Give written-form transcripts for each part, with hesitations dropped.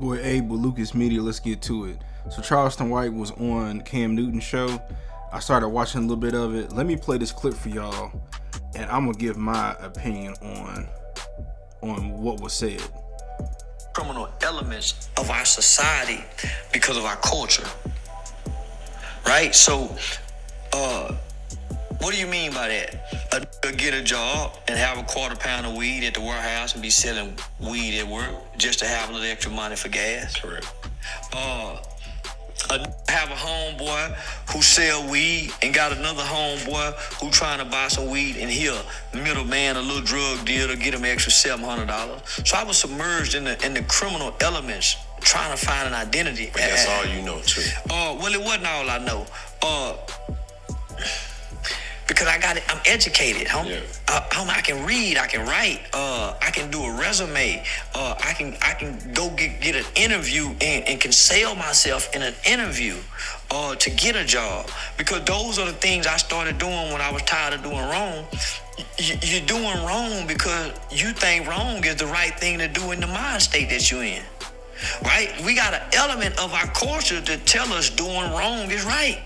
Boy, Abe with Lucas Media. Let's get to it. So Charleston White was on Cam Newton's show. I started watching a little bit of it. Let me play this clip for y'all, and I'm gonna give my opinion on what was said. Criminal elements of our society because of our culture, right? So, what do you mean by that? Get a job and have a quarter pound of weed at the warehouse and be selling weed at work just to have a little extra money for gas. Correct. Have a homeboy who sell weed and got another homeboy who trying to buy some weed, and he a middleman, a little drug dealer, get him extra $700. So I was submerged in the criminal elements, trying to find an identity. But that's all you know too. Well, it wasn't all I know. Because I'm educated, homie. Yeah. I can read, I can write, I can do a resume, I can go get an interview and can sell myself in an interview to get a job. Because those are the things I started doing when I was tired of doing wrong. You're doing wrong because you think wrong is the right thing to do in the mind state that you're in. Right? We got an element of our culture to tell us doing wrong is right.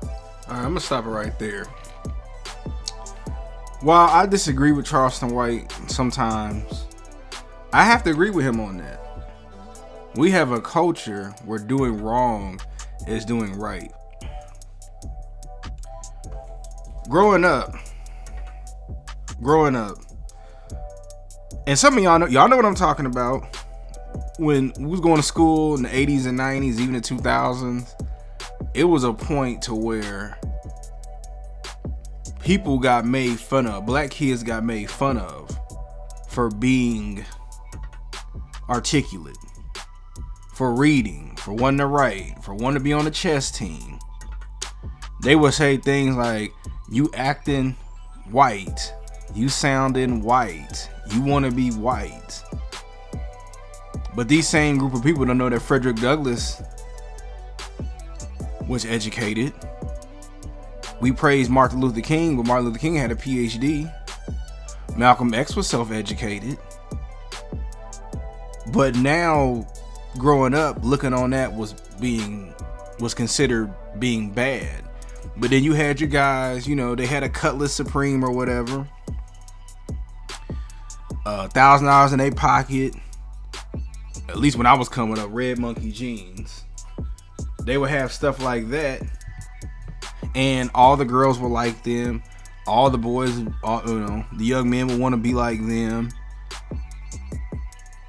All right, I'm gonna stop it right there. While I disagree with Charleston White sometimes, I have to agree with him on that. We have a culture where doing wrong is doing right. Growing up, and some of y'all know what I'm talking about. When we was going to school in the 80s and 90s, even the 2000s, it was a point to where people got made fun of. Black kids got made fun of for being articulate, for reading, for wanting to write, for wanting to be on the chess team. They would say things like, you acting white, you sounding white, you want to be white. But these same group of people don't know that Frederick Douglass was educated. We praise Martin Luther King, but Martin Luther King had a PhD. Malcolm X was self-educated. But now, growing up, looking on that was considered being bad. But then you had your guys, they had a Cutlass Supreme or whatever, $1,000 in their pocket. At least when I was coming up, Red Monkey jeans. They would have stuff like that. And all the girls would like them. All the boys, the young men would want to be like them.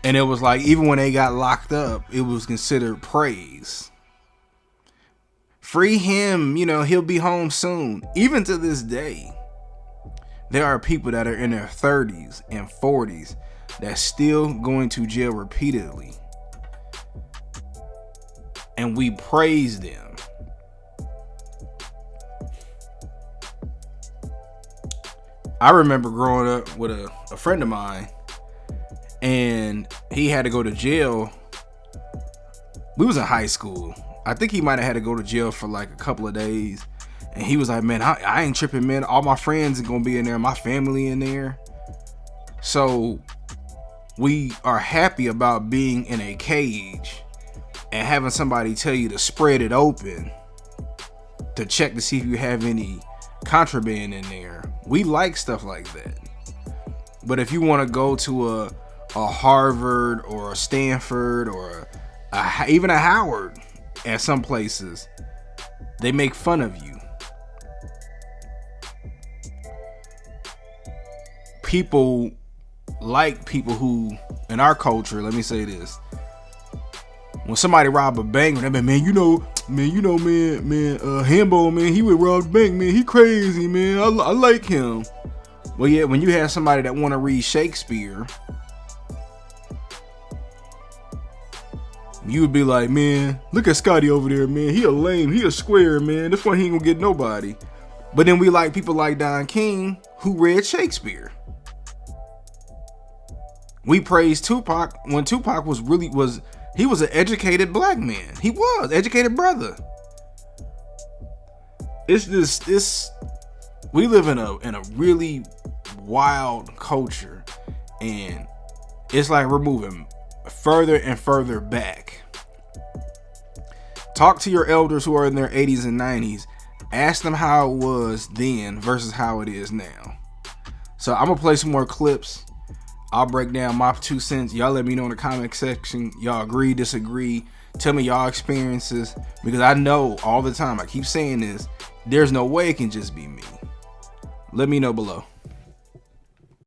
And it was like, even when they got locked up, it was considered praise. Free him, he'll be home soon. Even to this day, there are people that are in their 30s and 40s that's still going to jail repeatedly. And we praise them. I remember growing up with a friend of mine, and he had to go to jail. We was in high school. I think he might have had to go to jail for like a couple of days. And he was like, man, I ain't tripping, man. All my friends are going to be in there. My family in there. So we are happy about being in a cage and having somebody tell you to spread it open to check to see if you have any contraband in there. We like stuff like that. But if you want to go to a Harvard or a Stanford or even a Howard at some places, they make fun of you. People like people who, in our culture, let me say this. When somebody rob a bank, they be, man, Hambo, man, he would rob the bank, man, he crazy, man, I like him. Well, yeah, when you have somebody that want to read Shakespeare, you would be like, man, look at Scotty over there, man, he a lame, he a square, man, that's why he ain't gonna get nobody. But then we like people like Don King who read Shakespeare. We praised Tupac when Tupac he was an educated black man. He was educated brother. We live in a really wild culture, and it's like we're moving further and further back. Talk to your elders who are in their 80s and 90s. Ask them how it was then versus how it is now. So I'm gonna play some more clips. I'll break down my 2 cents. Y'all let me know in the comment section. Y'all agree, disagree. Tell me y'all experiences, because I know all the time, I keep saying this, there's no way it can just be me. Let me know below.